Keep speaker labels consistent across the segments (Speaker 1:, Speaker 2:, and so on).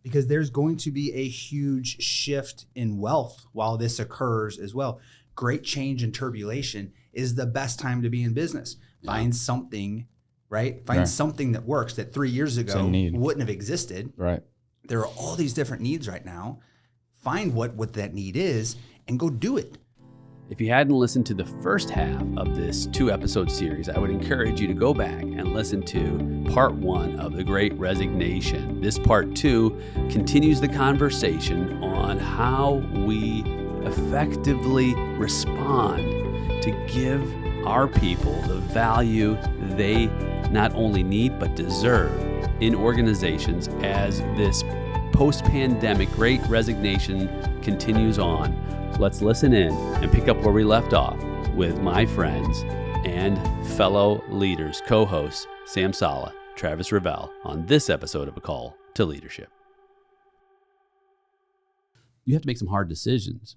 Speaker 1: because there's going to be a huge shift in wealth while this occurs as well. Great change and turbulation is the best time to be in business. Find something, right? Find something that works that 3 years ago wouldn't have existed.
Speaker 2: Right.
Speaker 1: There are all these different needs right now. Find what that need is and go do it.
Speaker 3: If you hadn't listened to the first half of this 2-episode series, I would encourage you to go back and listen to part 1 of The Great Resignation. This part 2 continues the conversation on how we effectively respond to give our people the value they not only need but deserve in organizations as this post-pandemic Great Resignation continues on. Let's listen in and pick up where we left off with my friends and fellow leaders, co-hosts Sam Salah, Travis Revelle, on this episode of A Call to Leadership. You have to make some hard decisions.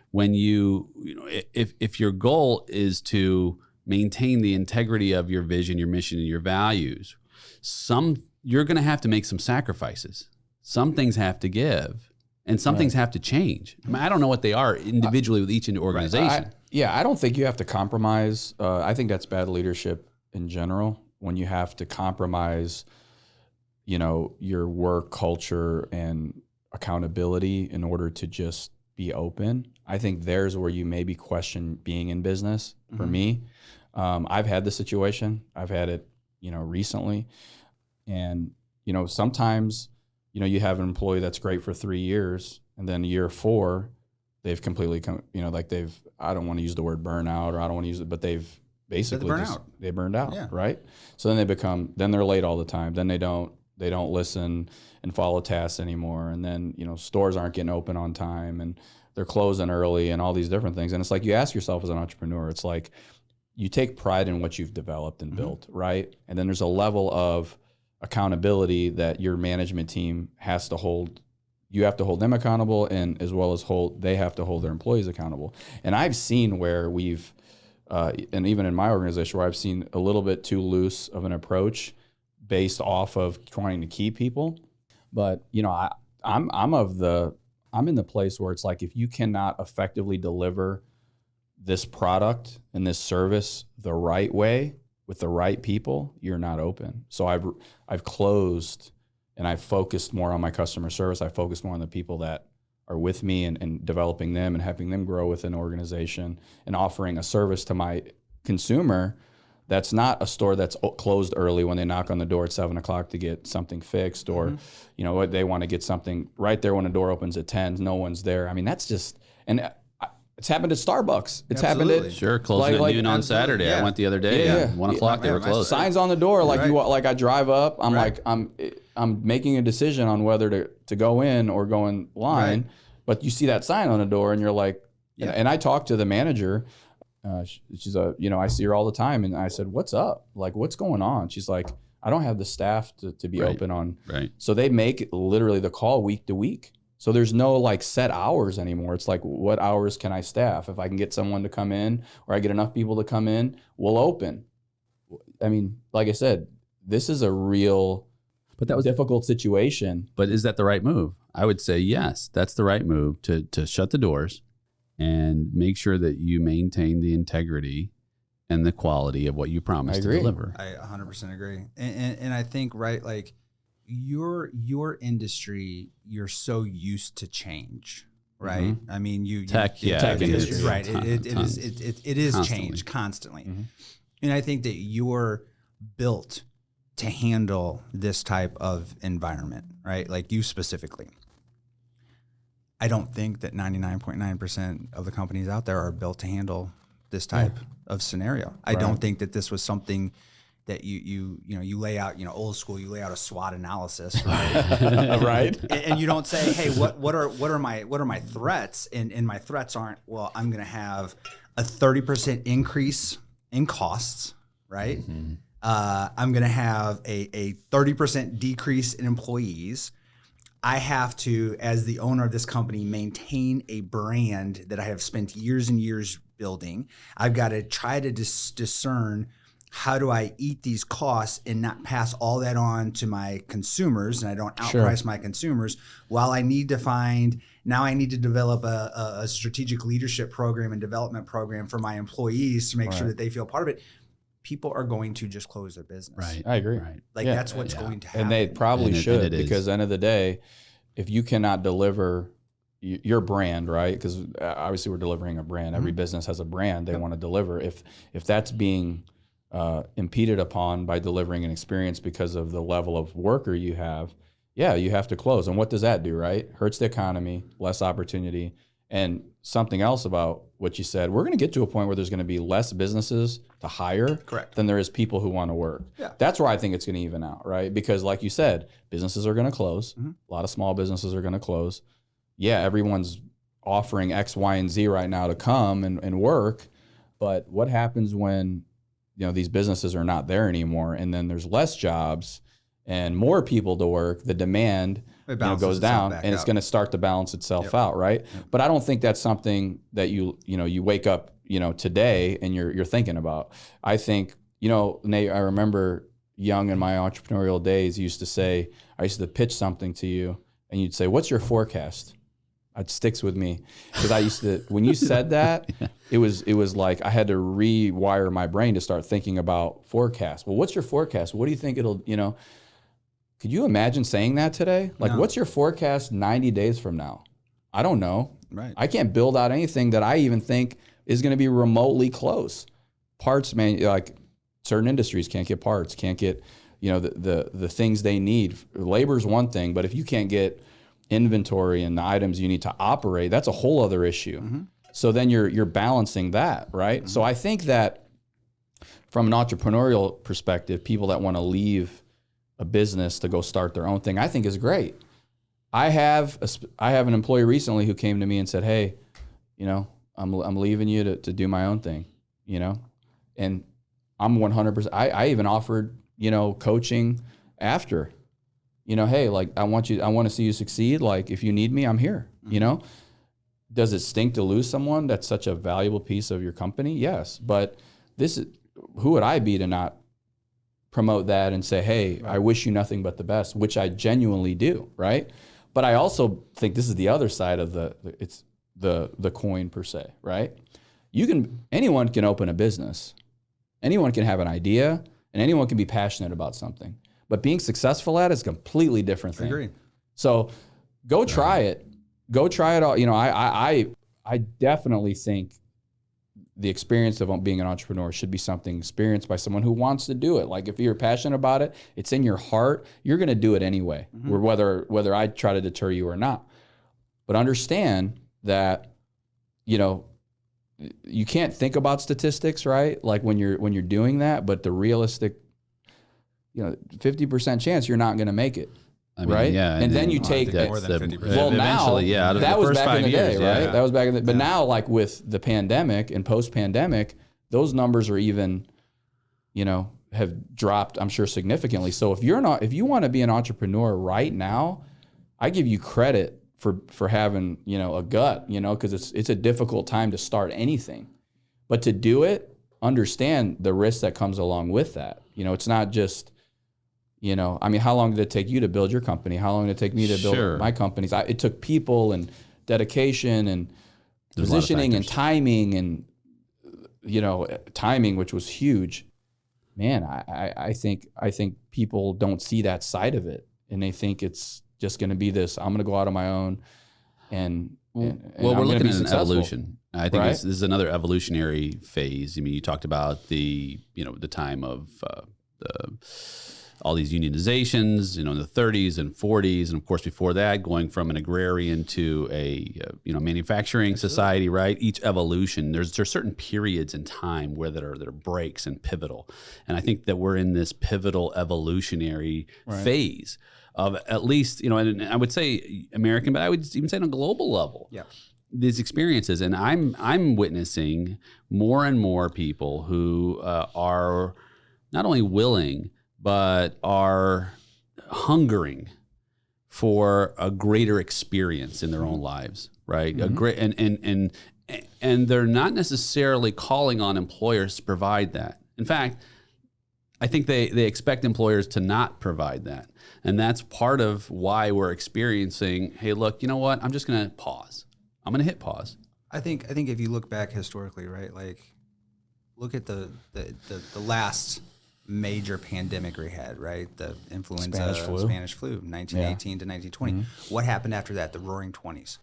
Speaker 3: When if your goal is to maintain the integrity of your vision, your mission, and your values, you're going to have to make some sacrifices. Some things have to give. And some things have to change. I mean, I don't know what they are individually with each organization.
Speaker 2: I don't think you have to compromise. I think that's bad leadership in general, when you have to compromise, your work culture and accountability in order to just be open. I think there's where you maybe question being in business. For me, I've had the situation. I've had it, recently. And, sometimes you have an employee that's great for 3 years, and then year 4, they've completely come, I don't want to use the word burnout, or I don't want to use it, but they've basically they burned out, right? So then then they're late all the time. Then they don't listen and follow tasks anymore. And then, stores aren't getting open on time, and they're closing early, and all these different things. And it's like, you ask yourself as an entrepreneur, it's like, you take pride in what you've developed and built, right? And then there's a level of accountability that your management team has to hold. You have to hold them accountable, and as well as they have to hold their employees accountable. And I've seen where we've, and even in my organization, where I've seen a little bit too loose of an approach based off of trying to keep people. But I'm in the place where it's like, if you cannot effectively deliver this product and this service the right way, with the right people, you're not open. So I've closed, and I've focused more on my customer service. I focused more on the people that are with me, and developing them and helping them grow within an organization, and offering a service to my consumer that's not a store that's closed early when they knock on the door at 7:00 to get something fixed, or they want to get something right there when the door opens at 10. No one's there. I mean, that's just, and it's happened at Starbucks. It's happened at
Speaker 3: closing at noon on Saturday. Yeah. I went the other day. 1 o'clock they were closed.
Speaker 2: Signs on the door, I drive up. I'm making a decision on whether to go in or go in line, but you see that sign on the door, and you're like, and I talked to the manager. She's I see her all the time, and I said, "What's up? Like, what's going on?" She's like, "I don't have the staff to be open on."
Speaker 3: Right.
Speaker 2: So they make literally the call week to week. So there's no set hours anymore. It's like, what hours can I staff? If I can get someone to come in, or I get enough people to come in, we'll open. I mean, like I said, this is a real difficult situation.
Speaker 3: But is that the right move? I would say yes, that's the right move, to shut the doors and make sure that you maintain the integrity and the quality of what you promised to deliver.
Speaker 1: I 100% agree. And I think, your industry, you're so used to change, right? I mean,
Speaker 3: tech industry,
Speaker 1: right? It is change constantly, and I think that you're built to handle this type of environment, right? Like you specifically. I don't think that 99.9% of the companies out there are built to handle this type of scenario. I don't think that this was something that you lay out, old school, you lay out a SWOT analysis, right?
Speaker 2: Right.
Speaker 1: And you don't say, hey, what are my threats? And my threats aren't, well, I'm going to have a 30% increase in costs, right? I'm going to have a 30% decrease in employees. I have to, as the owner of this company, maintain a brand that I have spent years and years building. I've got to try to discern how do I eat these costs and not pass all that on to my consumers, and I don't outprice my consumers, while I need to develop a strategic leadership program and development program for my employees to make sure that they feel part of it. People are going to just close their business.
Speaker 3: Right.
Speaker 2: I agree.
Speaker 3: Right.
Speaker 1: Like that's what's going to happen.
Speaker 2: And they probably should, because at the end of the day, if you cannot deliver your brand, right? Because obviously we're delivering a brand. Every business has a brand they want to deliver. If that's being impeded upon by delivering an experience because of the level of worker you have, you have to close. And what does that do, right? Hurts the economy, less opportunity. And something else about what you said, we're going to get to a point where there's going to be less businesses to hire than there is people who want to work. Yeah. That's where I think it's going to even out, right? Because like you said, businesses are going to close. A lot of small businesses are going to close. Yeah, everyone's offering X, Y, and Z right now to come and work. But what happens when these businesses are not there anymore, and then there's less jobs and more people to work? The demand goes down, and it's going to start to balance itself out, right? But I don't think that's something that you wake up today and you're thinking about. I think Nate, I remember young in my entrepreneurial days, used to say, I used to pitch something to you, and you'd say, "What's your forecast?" It sticks with me, because I used to, when you said that, it was like I had to rewire my brain to start thinking about forecast. Well, what's your forecast? What do you think it'll, could you imagine saying that today? Like, what's your forecast 90 days from now? I don't know. Right. I can't build out anything that I even think is going to be remotely close. Parts, man, like certain industries can't get parts, can't get, the things they need. Labor's one thing, but if you can't get inventory and the items you need to operate, that's a whole other issue. So then you're balancing that, right? So I think that from an entrepreneurial perspective, people that want to leave a business to go start their own thing, I think is great. I have an employee recently who came to me and said, "Hey, I'm leaving you to do my own thing," and I'm 100%. I even offered coaching after. Hey, like I want to see you succeed. Like if you need me, I'm here. Does it stink to lose someone that's such a valuable piece of your company? Yes, but who would I be to not promote that and say, "Hey, I wish you nothing but the best," which I genuinely do, right? But I also think this is the other side of the coin per se, right? Anyone can open a business, anyone can have an idea, and anyone can be passionate about something. But being successful at it is a completely different thing. I agree. So go try it. Go try it all. I definitely think the experience of being an entrepreneur should be something experienced by someone who wants to do it. Like if you're passionate about it, it's in your heart, you're going to do it anyway, whether I try to deter you or not. But understand that, you can't think about statistics, right? Like when you're doing that, but the realistic 50% chance you're not going to make it. Right? Yeah. And then you take
Speaker 4: more than 50%.
Speaker 2: Well, now that was back in the day, right?
Speaker 4: Yeah.
Speaker 2: That was back in the but now like with the pandemic and post-pandemic, those numbers are even, have dropped, I'm sure, significantly. So if you want to be an entrepreneur right now, I give you credit for having, a gut, because it's a difficult time to start anything. But to do it, understand the risk that comes along with that. It's not just how long did it take you to build your company? How long did it take me to build my companies? It took people and dedication and positioning and timing and, timing, which was huge. Man, I think people don't see that side of it, and they think it's just going to be this, I'm going to go out on my own and
Speaker 3: we're looking at an evolution. I think this is another evolutionary phase. I mean, you talked about the time of all these unionizations, in the 30s and 40s, and of course before that, going from an agrarian to a manufacturing society, right? Each evolution, there's certain periods in time where that are breaks and pivotal, and I think that we're in this pivotal evolutionary phase of at least and I would say American, but I would even say on a global level. Yeah. These experiences, and I'm witnessing more and more people who are not only willing but are hungering for a greater experience in their own lives, right? A great and they're not necessarily calling on employers to provide that. In fact, I think they expect employers to not provide that. And that's part of why we're experiencing, hey, look, you know what? I'm just going to pause. I'm going to hit pause.
Speaker 1: I think if you look back historically, right, like look at the last major pandemic we had, right? The influenza, Spanish flu, 1918 to 1920. Mm-hmm. What happened after that? The Roaring 20s,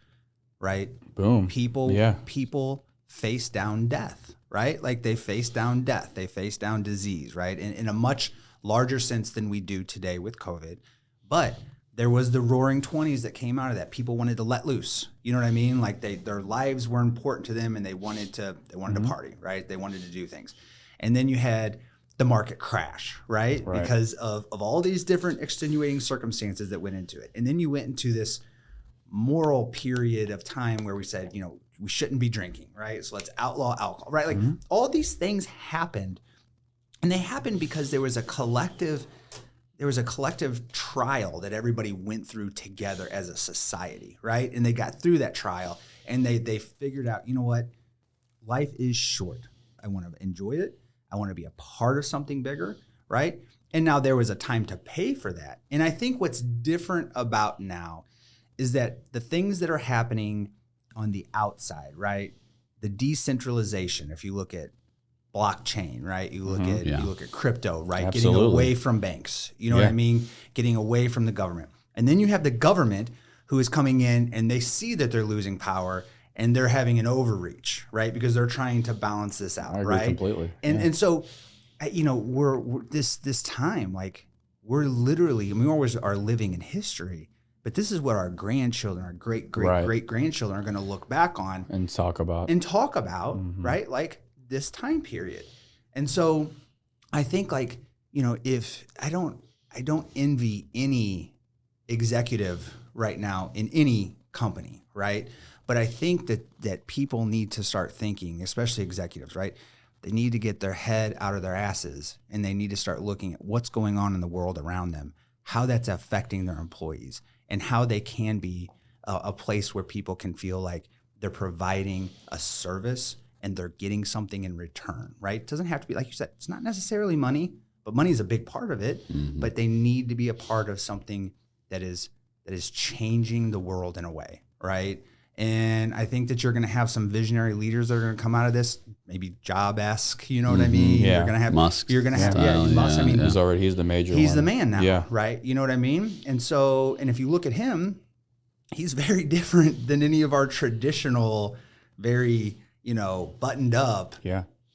Speaker 1: right?
Speaker 2: Boom.
Speaker 1: People faced down death, right? Like they faced down death, they faced down disease, right? In a much larger sense than we do today with COVID. But there was the Roaring 20s that came out of that. People wanted to let loose. You know what I mean? Like their lives were important to them, and they wanted to party, right? They wanted to do things. And then you had the market crash, right? Because of all these different extenuating circumstances that went into it. And then you went into this moral period of time where we said, you know, we shouldn't be drinking, right? So let's outlaw alcohol, right? Like all these things happened, and they happened because there was a collective trial that everybody went through together as a society, right? And they got through that trial, and they figured out, you know what? Life is short. I want to enjoy it. I want to be a part of something bigger, right? And now there was a time to pay for that. And I think what's different about now is that the things that are happening on the outside, right? The decentralization, if you look at blockchain, right? You look at crypto, right?
Speaker 2: Absolutely.
Speaker 1: Getting away from banks, you know what I mean? Getting away from the government. And then you have the government who is coming in, and they see that they're losing power, and they're having an overreach, right? Because they're trying to balance this out,
Speaker 2: I agree
Speaker 1: right?
Speaker 2: Completely.
Speaker 1: And so, you know, we're this time, like we're literally, we always are living in history, but this is what our grandchildren, our great grandchildren are going to look back on
Speaker 2: and talk about,
Speaker 1: right? Like this time period. And so I think, like, you know, if I don't envy any executive right now in any company, right? But I think that people need to start thinking, especially executives, right? They need to get their head out of their asses, and they need to start looking at what's going on in the world around them, how that's affecting their employees, and how they can be a place where people can feel like they're providing a service and they're getting something in return, right? It doesn't have to be, like you said, it's not necessarily money, but money is a big part of it. Mm-hmm. But they need to be a part of something that is changing the world in a way, right? And I think that you're going to have some visionary leaders that are going to come out of this, maybe Job-esque, you know what I mean?
Speaker 2: Yeah.
Speaker 1: You're going to have
Speaker 3: Musk.
Speaker 1: You're going to have
Speaker 3: Musk.
Speaker 1: I mean,
Speaker 2: he's the major.
Speaker 1: He's
Speaker 2: one.
Speaker 1: the man now,
Speaker 2: yeah.
Speaker 1: right? You know what I mean? And so, and if you look at him, he's very different than any of our traditional, very, you know, buttoned up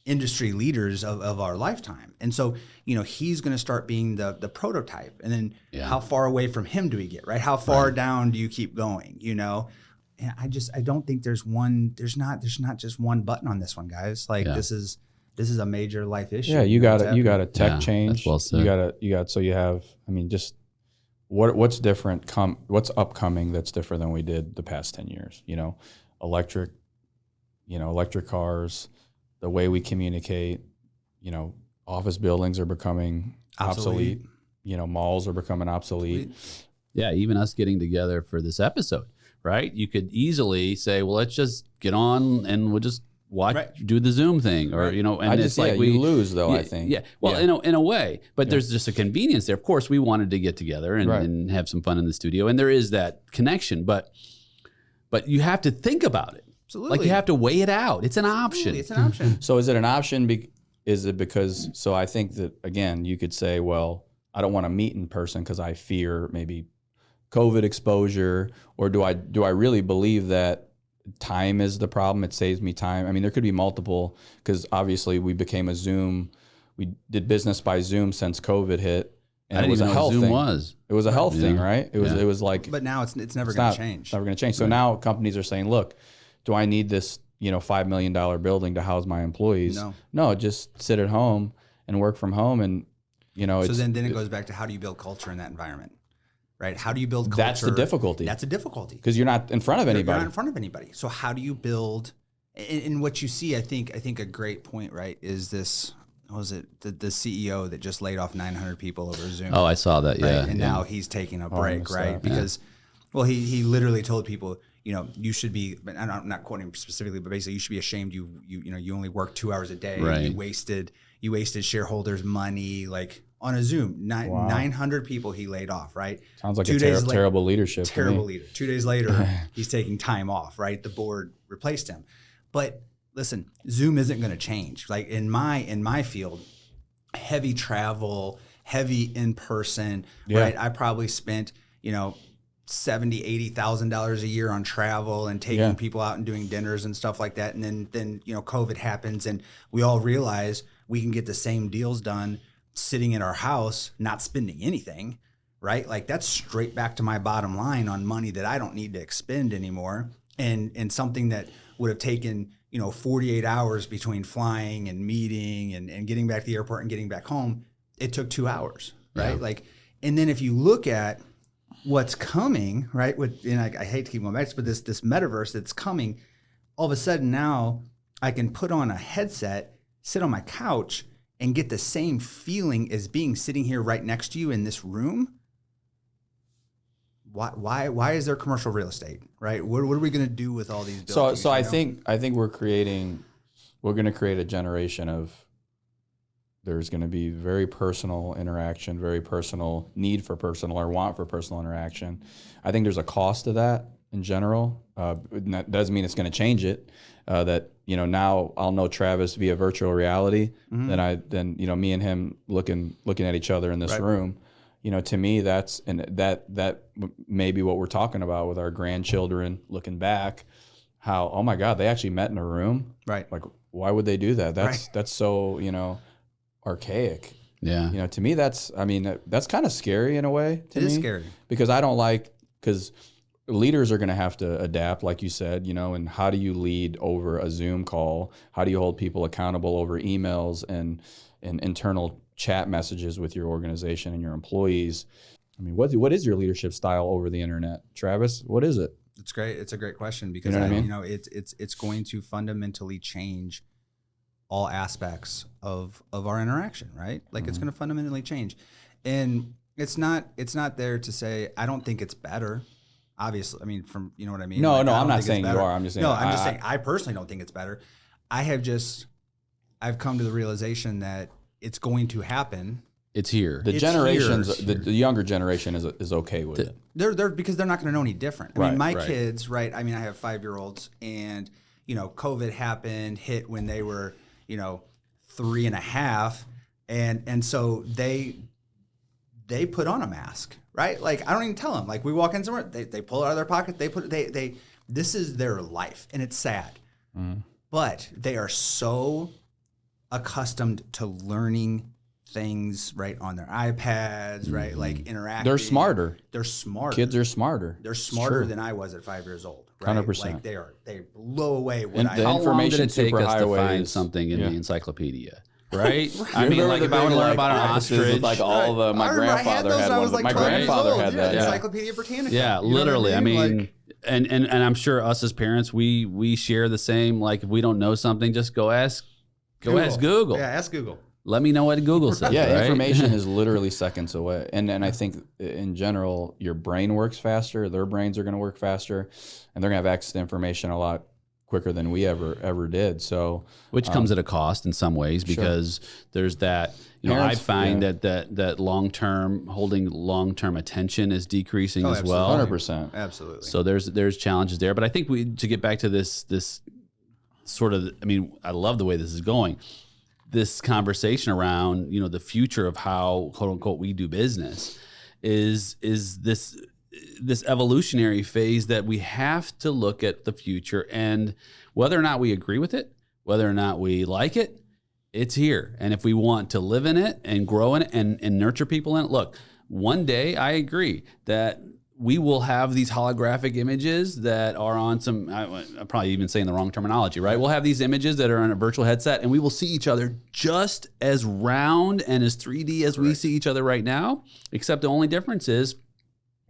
Speaker 1: industry leaders of our lifetime. And so, you know, he's going to start being the prototype. And then how far away from him do we get, right? How far down do you keep going, you know? And I don't think there's not just one button on this one, guys. Like this is a major life issue.
Speaker 2: Yeah, you got a tech change.
Speaker 3: That's well said.
Speaker 2: So you have, I mean, just what's different what's upcoming that's different than we did the past 10 years, you know, electric cars, the way we communicate, you know, office buildings are becoming obsolete. You know, malls are becoming obsolete.
Speaker 3: Yeah, even us getting together for this episode, right? You could easily say, well, let's just get on and we'll just do the Zoom thing, or, you know, and it's like we
Speaker 2: lose though, I think.
Speaker 3: Yeah. Well, in a way, but there's just a convenience there. Of course, we wanted to get together and have some fun in the studio, and there is that connection, but you have to think about it.
Speaker 1: Absolutely.
Speaker 3: Like you have to weigh it out. It's an option.
Speaker 1: It's an option.
Speaker 2: So is it an option? Is it because, so I think that, again, you could say, well, I don't want to meet in person because I fear maybe COVID exposure, or do I really believe that time is the problem? It saves me time. I mean, there could be multiple, because obviously we did business by Zoom since COVID hit. And
Speaker 3: it was a health thing.
Speaker 2: It was a health thing, right? It was like,
Speaker 1: but now it's never going to change.
Speaker 2: It's never going to change. So now companies are saying, look, do I need this, you know, $5 million building to house my employees? No, just sit at home and work from home. And, you know,
Speaker 1: so then it goes back to, how do you build culture in that environment, right? How do you build culture?
Speaker 2: That's the difficulty.
Speaker 1: That's a difficulty.
Speaker 2: Because you're not in front of anybody.
Speaker 1: You're not in front of anybody. So how do you build, and what you see, I think a great point, right, is this, what was it, the CEO that just laid off 900 people over Zoom.
Speaker 3: Oh, I saw that, yeah.
Speaker 1: Right? And now he's taking a break, right? Because, well, he literally told people, you should be, I'm not quoting specifically, but basically you should be ashamed you only work 2 hours a day.
Speaker 3: Right.
Speaker 1: You wasted shareholders' money, like on a Zoom. 900 people he laid off, right?
Speaker 2: Sounds like terrible leadership.
Speaker 1: Terrible leader. 2 days later, he's taking time off, right? The board replaced him. But listen, Zoom isn't going to change. Like in my field, heavy travel, heavy in person, right? I probably spent, $70,000, $80,000 a year on travel and taking people out and doing dinners and stuff like that. And then COVID happens and we all realize we can get the same deals done sitting in our house, not spending anything, right? Like that's straight back to my bottom line on money that I don't need to expend anymore. And something that would have taken, 48 hours between flying and meeting and getting back to the airport and getting back home, it took 2 hours, right?
Speaker 3: Yeah.
Speaker 1: Like, and then if you look at what's coming, right? I hate to keep going back, but this metaverse that's coming, all of a sudden now I can put on a headset, sit on my couch, and get the same feeling as being sitting here right next to you in this room. Why is there commercial real estate, right? What are we going to do with all these buildings?
Speaker 2: So I think we're going to create a generation of, there's going to be very personal interaction, very personal need for personal or want for personal interaction. I think there's a cost to that in general. That doesn't mean it's going to change it. Now I'll know Travis via virtual reality. Then me and him looking at each other in this room. To me, that may be what we're talking about with our grandchildren looking back. How, oh my God, they actually met in a room.
Speaker 1: Right.
Speaker 2: Like, why would they do that? That's so archaic.
Speaker 3: Yeah.
Speaker 2: To me, that's kind of scary in a way.
Speaker 1: It is scary
Speaker 2: because because leaders are going to have to adapt, like you said, and how do you lead over a Zoom call? How do you hold people accountable over emails and internal chat messages with your organization and your employees? I mean, what is your leadership style over the internet, Travis? What is it?
Speaker 1: It's great. It's a great question because it's going to fundamentally change all aspects of our interaction, right? Like it's going to fundamentally change. And it's not there to say, I don't think it's better. Obviously, I mean, from, you know what I mean?
Speaker 2: No,
Speaker 1: like,
Speaker 2: I'm not saying you are. I'm just saying.
Speaker 1: No, I'm just saying I personally don't think it's better. I've come to the realization that it's going to happen.
Speaker 3: It's here.
Speaker 2: The younger generation is okay with it.
Speaker 1: They're because they're not going to know any different. I mean, my kids, right? I mean, I have 5-year-olds and, COVID hit when they were, 3.5. And so they put on a mask, right? Like, I don't even tell them. Like, we walk in somewhere, they pull it out of their pocket, this is their life, and it's sad. But they are so accustomed to learning things, right, on their iPads, right, like interacting.
Speaker 2: They're smarter.
Speaker 1: Kids
Speaker 2: are smarter.
Speaker 1: They're smarter than I was at 5 years old. Right?
Speaker 2: 100%.
Speaker 1: Like they blow away what I.
Speaker 3: How long did it take us to find something in the encyclopedia? Right? I mean, like if I want to learn about an ostrich,
Speaker 2: like all the my grandfather had one.
Speaker 1: Like
Speaker 2: my grandfather had that.
Speaker 1: Encyclopedia Britannica.
Speaker 3: Yeah, literally. I mean, and I'm sure us as parents, we share the same. Like if we don't know something, just go ask Google.
Speaker 1: Yeah, ask Google.
Speaker 3: Let me know what Google says.
Speaker 2: Yeah,
Speaker 3: right?
Speaker 2: information is literally seconds away. And I think in general, your brain works faster. Their brains are going to work faster, and they're going to have access to information a lot quicker than we ever did. So,
Speaker 3: which comes at a cost in some ways because there's that. Parents, I find that holding long term attention is decreasing as well.
Speaker 2: 100%,
Speaker 1: absolutely.
Speaker 3: So there's challenges there, but I think to get back to this sort of. I mean, I love the way this is going. This conversation around, the future of how quote unquote we do business is this evolutionary phase that we have to look at the future, and whether or not we agree with it, whether or not we like it, it's here. And if we want to live in it and grow in it and nurture people in it, look, one day I agree that we will have these holographic images that are on some, I'm probably even saying the wrong terminology, right? We'll have these images that are on a virtual headset and we will see each other just as round and as 3D as we see each other right now, except the only difference is,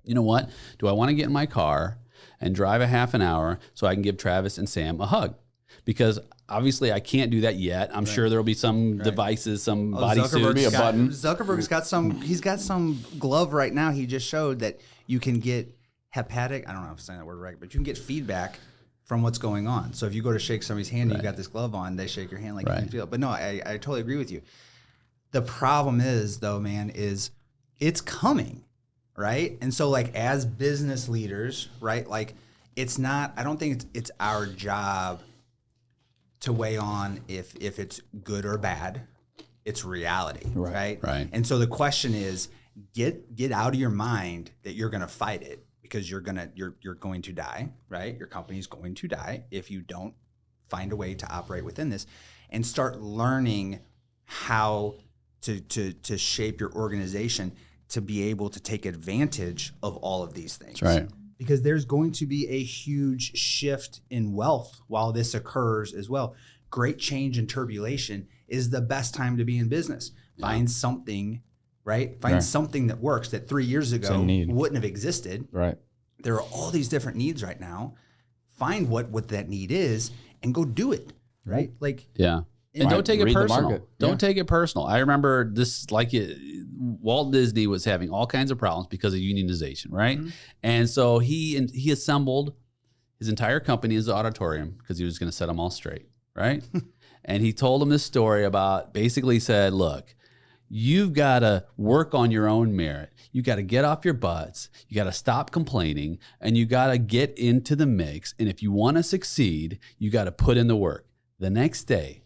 Speaker 3: you know what? Do I want to get in my car and drive a half an hour so I can give Travis and Sam a hug? Because obviously I can't do that yet. I'm sure there'll be some devices, some bodysuit,
Speaker 2: be a button.
Speaker 1: Zuckerberg's got some, he's got some glove right now he just showed that you can get hepatic, I don't know if I'm saying that word right, but you can get feedback from what's going on. So if you go to shake somebody's hand and you got this glove on, they shake your hand like you can feel it. But no, I totally agree with you. The problem is, though, man, is it's coming, right? And so, like, as business leaders, right, like, it's not, I don't think it's our job to weigh on if it's good or bad. It's reality, right?
Speaker 3: Right.
Speaker 1: And so the question is, get out of your mind that you're going to fight it, because you're going to die, right? Your company's going to die if you don't find a way to operate within this, and start learning how to shape your organization to be able to take advantage of all of these things.
Speaker 3: That's right.
Speaker 1: Because there's going to be a huge shift in wealth while this occurs as well. Great change and turbulation is the best time to be in business. Find something, right? Find something that works that 3 years ago wouldn't have existed.
Speaker 2: Right.
Speaker 1: There are all these different needs right now. Find what that need is and go do it, right? Like,
Speaker 3: yeah. And don't take it personal. Don't
Speaker 2: Yeah.
Speaker 3: take it personal. I remember this, Walt Disney was having all kinds of problems because of unionization, right? Mm-hmm. And so he assembled his entire company as an auditorium because he was going to set them all straight, right? And he told them this story about, basically said, look, you've got to work on your own merit. You got to get off your butts. You got to stop complaining, and you got to get into the mix. And if you want to succeed, you got to put in the work. The next day,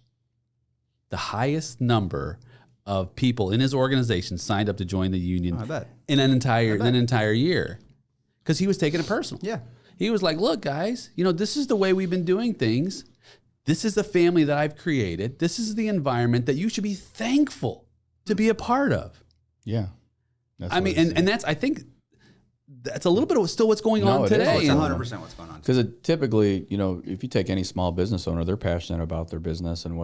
Speaker 3: the highest number of people in his organization signed up to join the union in an entire year, because he was taking it personal.
Speaker 1: Yeah.
Speaker 3: He was like, look, guys, this is the way we've been doing things. This is the family that I've created. This is the environment that you should be thankful to be a part of.
Speaker 2: Yeah.
Speaker 3: I think that's a little bit of still what's going on today.
Speaker 1: It's 100% what's going on.
Speaker 2: Because typically, if you take any small business owner, they're passionate about their business and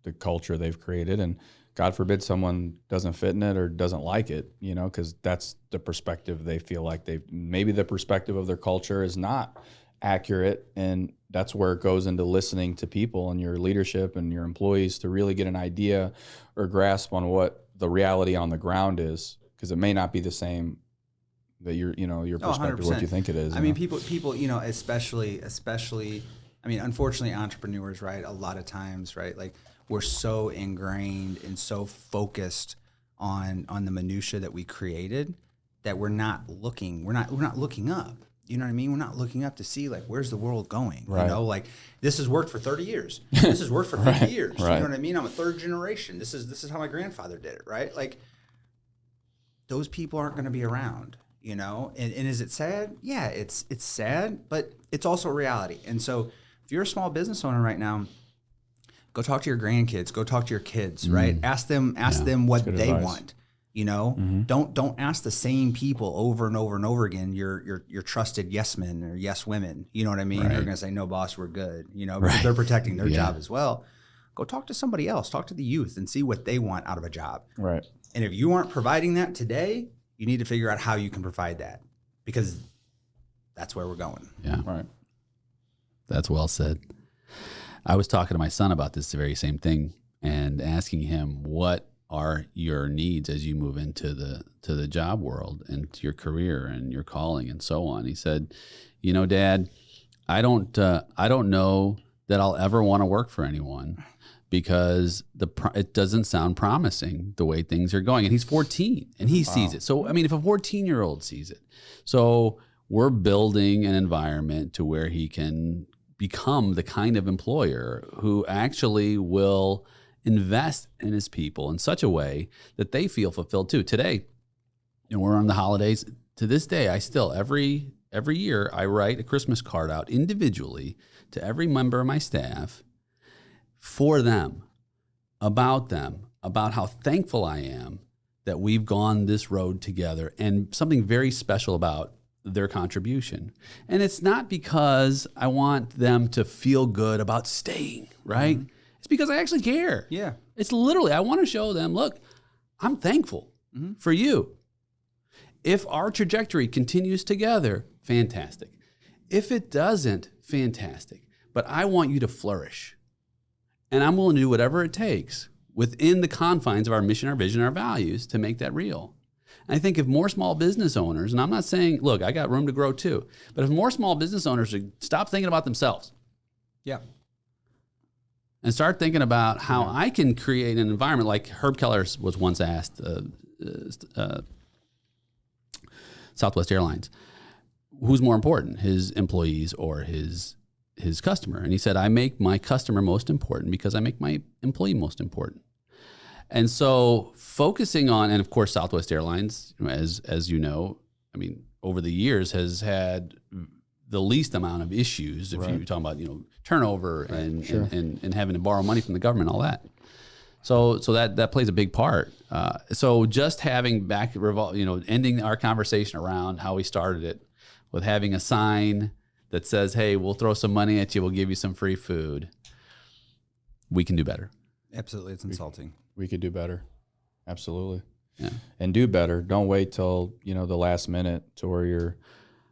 Speaker 2: the culture they've created, and God forbid someone doesn't fit in it or doesn't like it, because that's the perspective they feel like maybe the perspective of their culture is not accurate. And that's where it goes into listening to people and your leadership and your employees to really get an idea or grasp on what the reality on the ground is, because it may not be the same that your perspective, what you think it is.
Speaker 1: I mean, people, especially, I mean, unfortunately, entrepreneurs, right? A lot of times, right? Like, we're so ingrained and so focused on the minutia that we created that we're not looking up. You know what I mean? We're not looking up to see, like, where's the world going?
Speaker 2: Right.
Speaker 1: Like, this has worked for 30 years. This has worked for 50 years.
Speaker 2: Right.
Speaker 1: You know what I mean? I'm a third generation. This is how my grandfather did it, right? Like, those people aren't going to be around, And is it sad? Yeah, it's sad, but it's also reality. And so if you're a small business owner right now, go talk to your grandkids, go talk to your kids, right? Ask them what they want. Don't ask the same people over and over and over again. Your trusted yes men or yes women. You know what I mean? Right. They're going to say, no, boss, we're good. Because they're protecting their job as well. Go talk to somebody else. Talk to the youth and see what they want out of a job.
Speaker 2: Right.
Speaker 1: And if you aren't providing that today, you need to figure out how you can provide that, because that's where we're going.
Speaker 3: Yeah.
Speaker 2: Right.
Speaker 3: That's well said. I was talking to my son about this very same thing and asking him, what are your needs as you move into the job world and to your career and your calling and so on? He said, Dad, I don't know that I'll ever want to work for anyone, because it doesn't sound promising the way things are going. And he's 14 and he sees it. So, I mean, if a 14-year-old sees it, so we're building an environment to where he can become the kind of employer who actually will invest in his people in such a way that they feel fulfilled too. Today, we're on the holidays. To this day, I still, every year, I write a Christmas card out individually to every member of my staff for them, about how thankful I am that we've gone this road together, and something very special about their contribution. And it's not because I want them to feel good about staying, right? Mm-hmm. It's because I actually care.
Speaker 1: Yeah.
Speaker 3: It's literally, I want to show them, look, I'm thankful for you. If our trajectory continues together, fantastic. If it doesn't, fantastic. But I want you to flourish. And I'm willing to do whatever it takes within the confines of our mission, our vision, our values to make that real. And I think if more small business owners, and I'm not saying, look, I got room to grow too, but if more small business owners would stop thinking about themselves.
Speaker 1: Yeah.
Speaker 3: And start thinking about how I can create an environment like Herb Keller was once asked, Southwest Airlines, who's more important, his employees or his customer? And he said, I make my customer most important because I make my employee most important. And so focusing on, and of course, Southwest Airlines, as you know, I mean, over the years has had the least amount of issues if you're talking about, turnover and having to borrow money from the government, all that. So that plays a big part. So just having ending our conversation around how we started it with having a sign that says, hey, we'll throw some money at you, we'll give you some free food. We can do better.
Speaker 1: Absolutely. It's insulting.
Speaker 2: We could do better. Absolutely.
Speaker 3: Yeah.
Speaker 2: And do better. Don't wait till, the last minute to where you're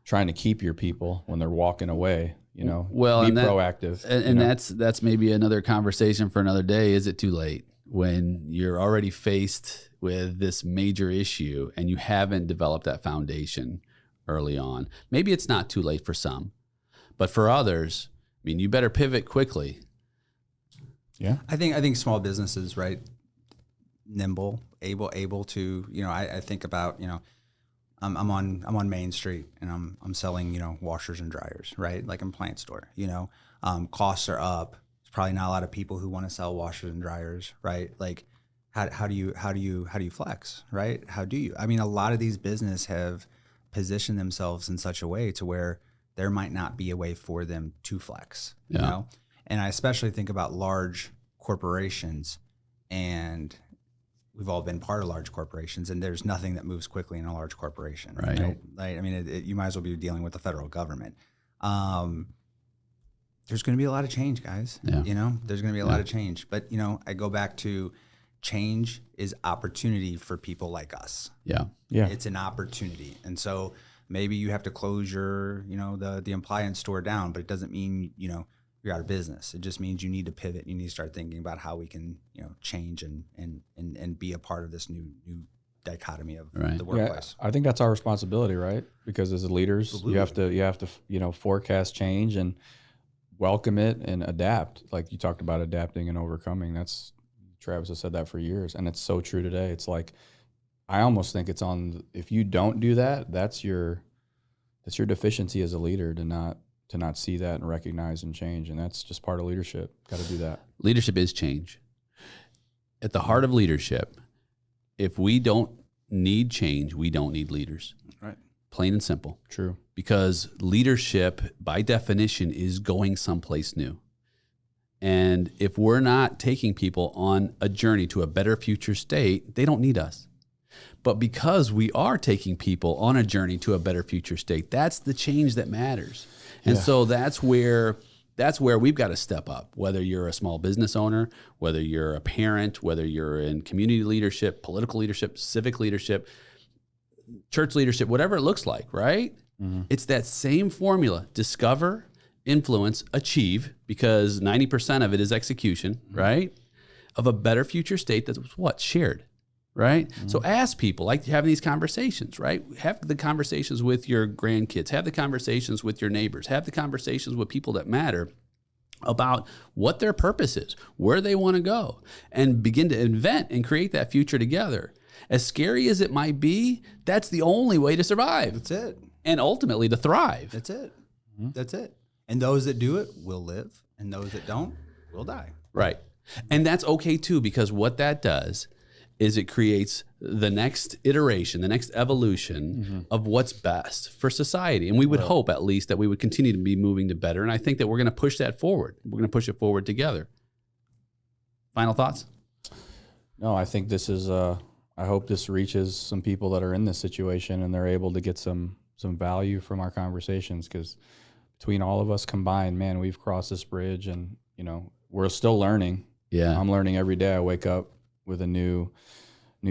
Speaker 2: trying to keep your people when they're walking away,
Speaker 3: Well,
Speaker 2: be proactive.
Speaker 3: And that's maybe another conversation for another day. Is it too late when you're already faced with this major issue and you haven't developed that foundation early on? Maybe it's not too late for some, but for others, you better pivot quickly.
Speaker 2: Yeah.
Speaker 1: I think small businesses, right? Nimble, able to, I think about, I'm on Main Street and I'm selling, washers and dryers, right? Like in plant store, costs are up. There's probably not a lot of people who want to sell washers and dryers, right? Like how do you flex, right? How do you? I mean, a lot of these businesses have positioned themselves in such a way to where there might not be a way for them to flex, you know? And I especially think about large corporations, and we've all been part of large corporations, and there's nothing that moves quickly in a large corporation.
Speaker 3: Right.
Speaker 1: Like, I mean, you might as well be dealing with the federal government. There's going to be a lot of change, guys.
Speaker 3: Yeah.
Speaker 1: There's going to be a lot of change. But, I go back to change is opportunity for people like us.
Speaker 3: Yeah.
Speaker 2: Yeah.
Speaker 1: It's an opportunity. And so maybe you have to close your, the appliance store down, but it doesn't mean, you're out of business. It just means you need to pivot. You need to start thinking about how we can, change and be a part of this new dichotomy of the workplace.
Speaker 2: Yeah, I think that's our responsibility, right? Because as leaders,
Speaker 1: Absolutely.
Speaker 2: you have to, forecast change and welcome it and adapt. Like you talked about adapting and overcoming. Travis has said that for years, and it's so true today. It's like, I almost think it's if you don't do that, that's your deficiency as a leader to not see that and recognize and change. And that's just part of leadership. Got to do that.
Speaker 3: Leadership is change. At the heart of leadership, if we don't need change, we don't need leaders.
Speaker 1: Right.
Speaker 3: Plain and simple.
Speaker 2: True.
Speaker 3: Because leadership, by definition, is going someplace new. And if we're not taking people on a journey to a better future state, they don't need us. But because we are taking people on a journey to a better future state, that's the change that matters. And so that's where we've got to step up, whether you're a small business owner, whether you're a parent, whether you're in community leadership, political leadership, civic leadership, church leadership, whatever it looks like, right? Mm-hmm. It's that same formula: discover, influence, achieve, because 90% of it is execution, right? Of a better future state that's what? Shared. Right? Mm-hmm. So ask people, like having these conversations, right? Have the conversations with your grandkids, have the conversations with your neighbors, have the conversations with people that matter about what their purpose is, where they want to go, and begin to invent and create that future together. As scary as it might be, that's the only way to survive.
Speaker 1: That's it.
Speaker 3: And ultimately to thrive.
Speaker 1: That's it. Mm-hmm. That's it. And those that do it will live, and those that don't will die.
Speaker 3: Right. And that's okay too, because what that does is it creates the next iteration, the next evolution of what's best for society. And we would hope at least that we would continue to be moving to better. And I think that we're going to push that forward. We're going to push it forward together. Final thoughts?
Speaker 2: No, I think this is, I hope this reaches some people that are in this situation and they're able to get some value from our conversations, because between all of us combined, man, we've crossed this bridge and, we're still learning.
Speaker 3: Yeah.
Speaker 2: I'm learning every day. I wake up with a new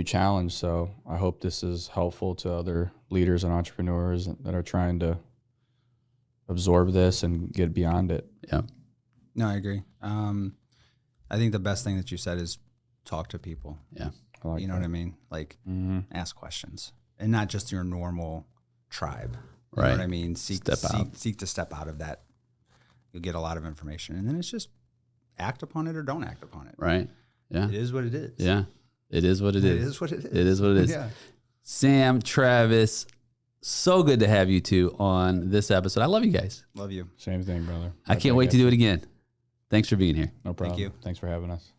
Speaker 2: challenge. So I hope this is helpful to other leaders and entrepreneurs that are trying to absorb this and get beyond it.
Speaker 3: Yeah.
Speaker 1: No, I agree. I think the best thing that you said is talk to people.
Speaker 3: Yeah.
Speaker 2: like
Speaker 1: you know
Speaker 2: that.
Speaker 1: what I mean? Like ask questions and not just your normal tribe. You
Speaker 3: Right.
Speaker 1: know what I mean? Seek to step out of that. You'll get a lot of information, and then it's just act upon it or don't act upon it.
Speaker 3: Right. Yeah.
Speaker 1: It is what it is.
Speaker 3: Yeah. It is what it is.
Speaker 1: It is what it is.
Speaker 3: It is what it is.
Speaker 1: Yeah.
Speaker 3: Sam, Travis, so good to have you two on this episode. I love you guys.
Speaker 1: Love you.
Speaker 2: Same thing, brother.
Speaker 3: I can't wait to do it again. Thanks for being here.
Speaker 2: No problem.
Speaker 1: Thank you.
Speaker 2: Thanks for having us.